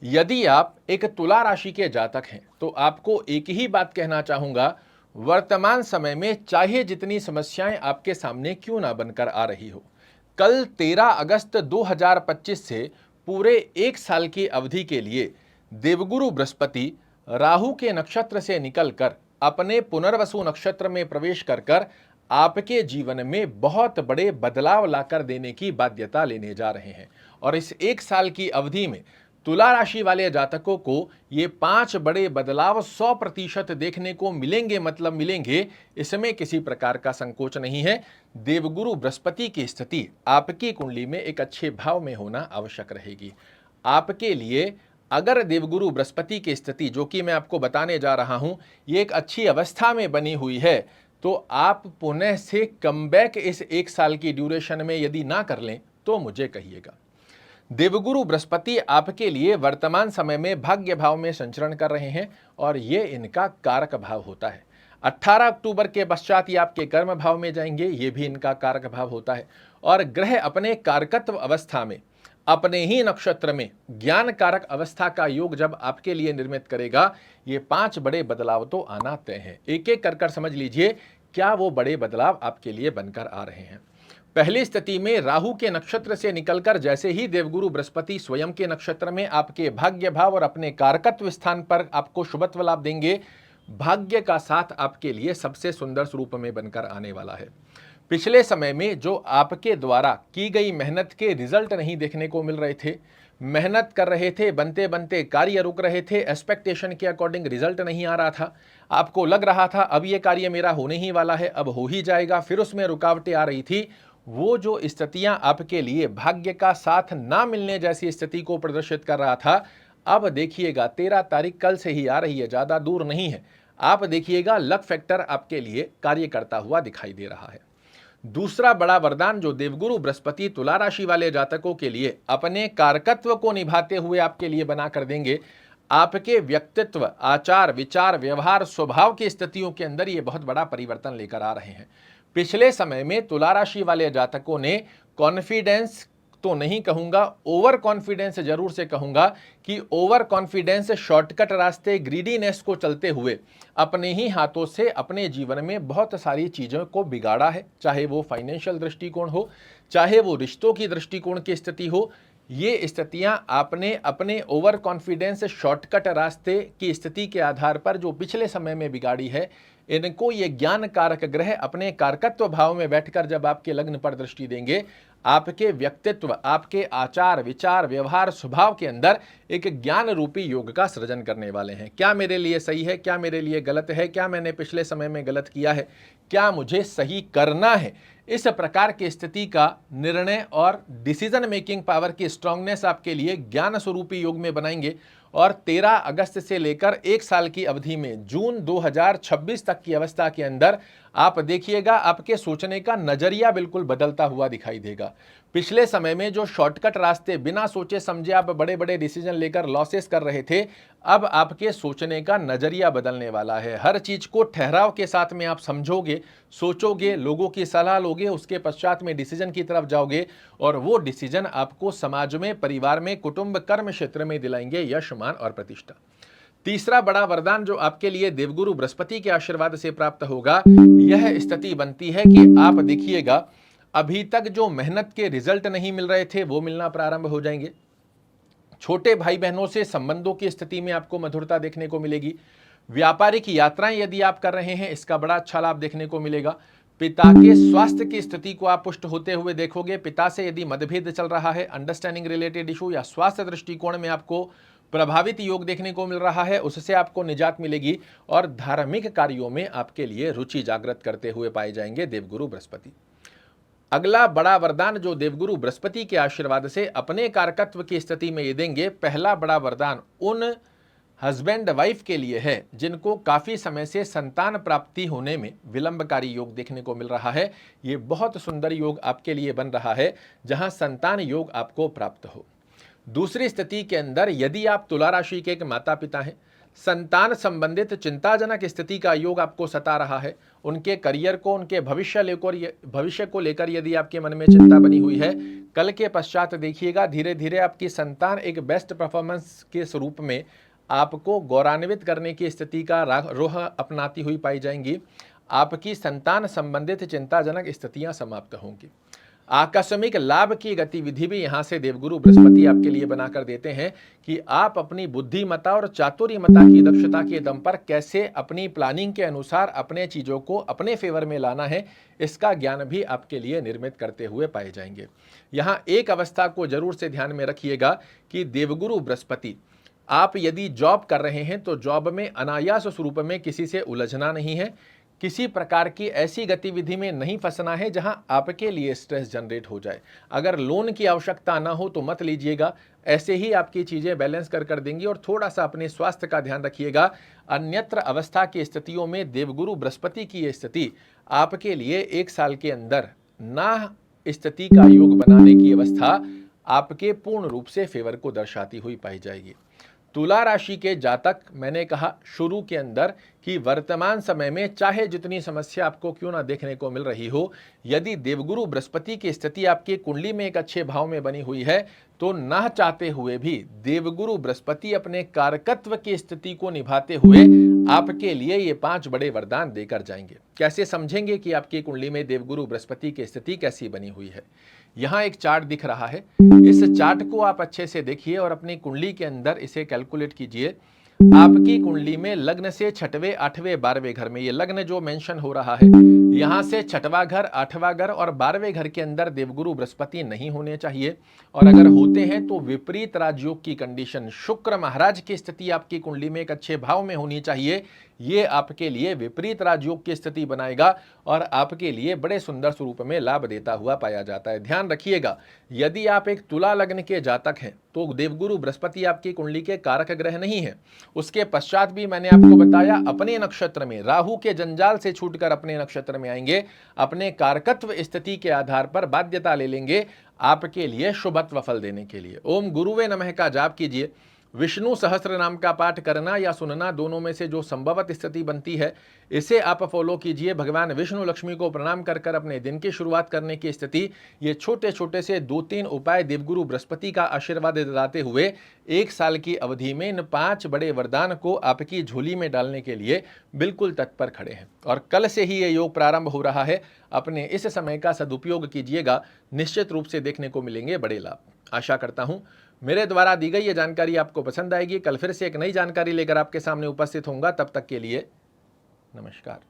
यदि आप एक तुला राशि के जातक हैं तो आपको एक ही बात कहना चाहूंगा, वर्तमान समय में चाहे जितनी समस्याएं आपके सामने क्यों ना बनकर आ रही हो, कल 13 अगस्त 2025 से पूरे एक साल की अवधि के लिए देवगुरु बृहस्पति राहु के नक्षत्र से निकलकर अपने पुनर्वसु नक्षत्र में प्रवेश कर आपके जीवन में बहुत बड़े बदलाव लाकर देने की बाध्यता लेने जा रहे हैं। और इस एक साल की अवधि में तुला राशि वाले जातकों को ये 5 बड़े बदलाव 100% देखने को मिलेंगे, मतलब मिलेंगे, इसमें किसी प्रकार का संकोच नहीं है। देवगुरु बृहस्पति की स्थिति आपकी कुंडली में एक अच्छे भाव में होना आवश्यक रहेगी। आपके लिए अगर देवगुरु बृहस्पति की स्थिति, जो कि मैं आपको बताने जा रहा हूं, ये एक अच्छी अवस्था में बनी हुई है, तो आप पुनः से कमबैक इस एक साल की ड्यूरेशन में यदि ना कर लें तो मुझे कहिएगा। देवगुरु बृहस्पति आपके लिए वर्तमान समय में भाग्य भाव में संचरण कर रहे हैं और ये इनका कारक भाव होता है। 18 अक्टूबर के पश्चात ये आपके कर्म भाव में जाएंगे, ये भी इनका कारक भाव होता है। और ग्रह अपने कारकत्व अवस्था में अपने ही नक्षत्र में ज्ञान कारक अवस्था का योग जब आपके लिए निर्मित करेगा, ये 5 बड़े बदलाव तो आना तय है। एक एक कर समझ लीजिए क्या वो बड़े बदलाव आपके लिए बनकर आ रहे हैं। पहली स्थिति में राहु के नक्षत्र से निकलकर जैसे ही देवगुरु बृहस्पति स्वयं के नक्षत्र में आपके भाग्य भाव और अपने कारकत्व स्थान पर आपको शुभत्व लाभ देंगे, भाग्य का साथ आपके लिए सबसे सुंदर स्वरूप में बनकर आने वाला है। पिछले समय में जो आपके द्वारा की गई मेहनत के रिजल्ट नहीं देखने को मिल रहे थे, मेहनत कर रहे थे, बनते बनते कार्य रुक रहे थे, एक्सपेक्टेशन के अकॉर्डिंग रिजल्ट नहीं आ रहा था, आपको लग रहा था अब ये कार्य मेरा होने ही वाला है, अब हो ही जाएगा, फिर उसमें रुकावटें आ रही थी, वो जो स्थितियां आपके लिए भाग्य का साथ ना मिलने जैसी स्थिति को प्रदर्शित कर रहा था, अब देखिएगा 13 तारीख कल से ही आ रही है, ज़्यादा दूर नहीं है। आप देखिएगा लक फैक्टर आपके लिए कार्य करता हुआ दिखाई दे रहा है। दूसरा बड़ा वरदान जो देवगुरु बृहस्पति तुला राशि वाले जातकों के लिए अपने कारकत्व को निभाते हुए आपके लिए बना कर देंगे, आपके व्यक्तित्व, आचार, विचार, व्यवहार, स्वभाव की स्थितियों के अंदर ये बहुत बड़ा परिवर्तन लेकर आ रहे हैं। पिछले समय में तुला राशि वाले जातकों ने कॉन्फिडेंस तो नहीं कहूंगा, ओवर कॉन्फिडेंस जरूर से कहूंगा कि ओवर कॉन्फिडेंस, शॉर्टकट रास्ते, ग्रीडीनेस को चलते हुए अपने ही हाथों से अपने जीवन में बहुत सारी चीज़ों को बिगाड़ा है, चाहे वो फाइनेंशियल दृष्टिकोण हो, चाहे वो रिश्तों की दृष्टिकोण की स्थिति हो। ये स्थितियां आपने अपने ओवर कॉन्फिडेंस, शॉर्टकट रास्ते की स्थिति के आधार पर जो पिछले समय में बिगाड़ी है, इनको ये ज्ञान कारक ग्रह अपने कारकत्व भाव में बैठकर जब आपके लग्न पर दृष्टि देंगे, आपके व्यक्तित्व, आपके आचार, विचार, व्यवहार, स्वभाव के अंदर एक ज्ञान रूपी योग का सृजन करने वाले हैं। क्या मेरे लिए सही है, क्या मेरे लिए गलत है, क्या मैंने पिछले समय में गलत किया है, क्या मुझे सही करना है, इस प्रकार की स्थिति का निर्णय और डिसीजन मेकिंग पावर की स्ट्रांगनेस आपके लिए ज्ञान स्वरूपी योग में बनाएंगे। और 13 अगस्त से लेकर एक साल की अवधि में जून 2026 तक की अवस्था के अंदर आप देखिएगा आपके सोचने का नजरिया बिल्कुल बदलता हुआ दिखाई देगा। पिछले समय में जो शॉर्टकट रास्ते बिना सोचे समझे आप बड़े बड़े डिसीजन लेकर लॉसेस कर रहे थे, अब आपके सोचने का नजरिया बदलने वाला है। हर चीज को ठहराव के साथ में आप समझोगे, सोचोगे, लोगों की सलाह लोगे, उसके पश्चात में डिसीजन की तरफ जाओगे और वो डिसीजन आपको समाज में, परिवार में, कुटुंब, कर्म क्षेत्र में दिलाएंगे यश, मान और प्रतिष्ठा। तीसरा बड़ा वरदान जो आपके लिए देवगुरु बृहस्पति के आशीर्वाद से प्राप्त होगा, यह स्थिति बनती है कि आप देखिएगा अभी तक जो मेहनत के रिजल्ट नहीं मिल रहे थे वो मिलना प्रारंभ हो जाएंगे। छोटे भाई बहनों से संबंधों की स्थिति में आपको मधुरता देखने को मिलेगी। व्यापारिक यात्राएं यदि आप कर रहे हैं, इसका बड़ा अच्छा लाभ देखने को मिलेगा। पिता के स्वास्थ्य की स्थिति को आप पुष्ट होते हुए देखोगे। पिता से यदि मतभेद चल रहा है, अंडरस्टैंडिंग रिलेटेड इशू या स्वास्थ्य दृष्टिकोण में आपको प्रभावित योग देखने को मिल रहा है, उससे आपको निजात मिलेगी और धार्मिक कार्यों में आपके लिए रुचि जागृत करते हुए पाए जाएंगे देवगुरु बृहस्पति। अगला बड़ा वरदान जो देवगुरु बृहस्पति के आशीर्वाद से अपने कारकत्व की स्थिति में ये देंगे, पहला बड़ा वरदान उन हस्बैंड वाइफ के लिए है जिनको काफी समय से संतान प्राप्ति होने में विलंबकारी योग देखने को मिल रहा है। ये बहुत सुंदर योग आपके लिए बन रहा है जहां संतान योग आपको प्राप्त हो। दूसरी स्थिति के अंदर यदि आप तुला राशि के एक माता पिता हैं, संतान संबंधित चिंताजनक स्थिति का योग आपको सता रहा है। उनके करियर को, उनके भविष्य को लेकर यदि आपके मन में चिंता बनी हुई है, कल के पश्चात देखिएगा धीरे धीरे आपकी संतान एक बेस्ट परफॉर्मेंस के स्वरूप में आपको गौरवान्वित करने की स्थिति का रुख अपनाती हुई पाई जाएंगी। आपकी संतान संबंधित चिंताजनक स्थितियां समाप्त होंगी। आकस्मिक लाभ की गतिविधि भी यहाँ से देवगुरु बृहस्पति आपके लिए बनाकर देते हैं कि आप अपनी बुद्धिमत्ता और चातुर्यमता की दक्षता के दम पर कैसे अपनी प्लानिंग के अनुसार अपने चीज़ों को अपने फेवर में लाना है, इसका ज्ञान भी आपके लिए निर्मित करते हुए पाए जाएंगे। यहाँ एक अवस्था को जरूर से ध्यान में रखिएगा कि देवगुरु बृहस्पति, आप यदि जॉब कर रहे हैं तो जॉब में अनायास स्वरूप में किसी से उलझना नहीं है, किसी प्रकार की ऐसी गतिविधि में नहीं फंसना है जहां आपके लिए स्ट्रेस जनरेट हो जाए। अगर लोन की आवश्यकता ना हो तो मत लीजिएगा, ऐसे ही आपकी चीज़ें बैलेंस कर देंगी। और थोड़ा सा अपने स्वास्थ्य का ध्यान रखिएगा। अन्यत्र अवस्था की स्थितियों में देवगुरु बृहस्पति की ये स्थिति आपके लिए 1 साल के अंदर ना स्थिति का योग बनाने की अवस्था आपके पूर्ण रूप से फेवर को दर्शाती हुई पाई जाएगी। तुला राशि के जातक, मैंने कहा शुरू के अंदर कि वर्तमान समय में चाहे जितनी समस्या आपको क्यों ना देखने को मिल रही हो, यदि देवगुरु बृहस्पति की स्थिति आपकी कुंडली में एक अच्छे भाव में बनी हुई है तो ना चाहते हुए भी देवगुरु बृहस्पति अपने कारकत्व की स्थिति को निभाते हुए आपके लिए ये 5 बड़े वरदान देकर जाएंगे। कैसे समझेंगे कि आपकी कुंडली में देवगुरु बृहस्पति की स्थिति कैसी बनी हुई है? यहाँ एक चार्ट दिख रहा है, इस चार्ट को आप अच्छे से देखिए और अपनी कुंडली के अंदर इसे कैलकुलेट कीजिए। आपकी कुंडली में लग्न से 6वें, 8वें, 12वें घर में, ये लग्न जो मेंशन हो रहा है, यहाँ से 6वां घर, 8वां घर और 12वें घर के अंदर देवगुरु बृहस्पति नहीं होने चाहिए। और अगर होते हैं तो विपरीत राजयोग की कंडीशन, शुक्र महाराज की स्थिति आपकी कुंडली में एक अच्छे भाव में होनी चाहिए। ये आपके लिए विपरीत राजयोग की स्थिति बनाएगा और आपके लिए बड़े सुंदर स्वरूप में लाभ देता हुआ पाया जाता है। ध्यान रखिएगा, यदि आप एक तुला लग्न के जातक हैं तो देवगुरु बृहस्पति आपकी कुंडली के कारक ग्रह नहीं है। उसके पश्चात भी मैंने आपको बताया अपने नक्षत्र में राहु के जंजाल से छूटकर अपने नक्षत्र में आएंगे, अपने कारकत्व स्थिति के आधार पर बाध्यता ले लेंगे आपके लिए शुभत्व फल देने के लिए। ओम गुरुवे नमः का जाप कीजिए। विष्णु सहस्त्र नाम का पाठ करना या सुनना, दोनों में से जो संभवत स्थिति बनती है इसे आप फॉलो कीजिए। भगवान विष्णु लक्ष्मी को प्रणाम कर कर अपने दिन की शुरुआत करने की स्थिति, ये छोटे छोटे से 2-3 उपाय देवगुरु बृहस्पति का आशीर्वाद दिलाते हुए 1 साल की अवधि में इन 5 बड़े वरदान को आपकी झोली में डालने के लिए बिल्कुल तत्पर खड़े हैं। और कल से ही ये योग प्रारंभ हो रहा है, अपने इस समय का सदुपयोग कीजिएगा, निश्चित रूप से देखने को मिलेंगे बड़े लाभ। आशा करता हूं मेरे द्वारा दी गई ये जानकारी आपको पसंद आएगी। कल फिर से एक नई जानकारी लेकर आपके सामने उपस्थित होऊंगा। तब तक के लिए नमस्कार।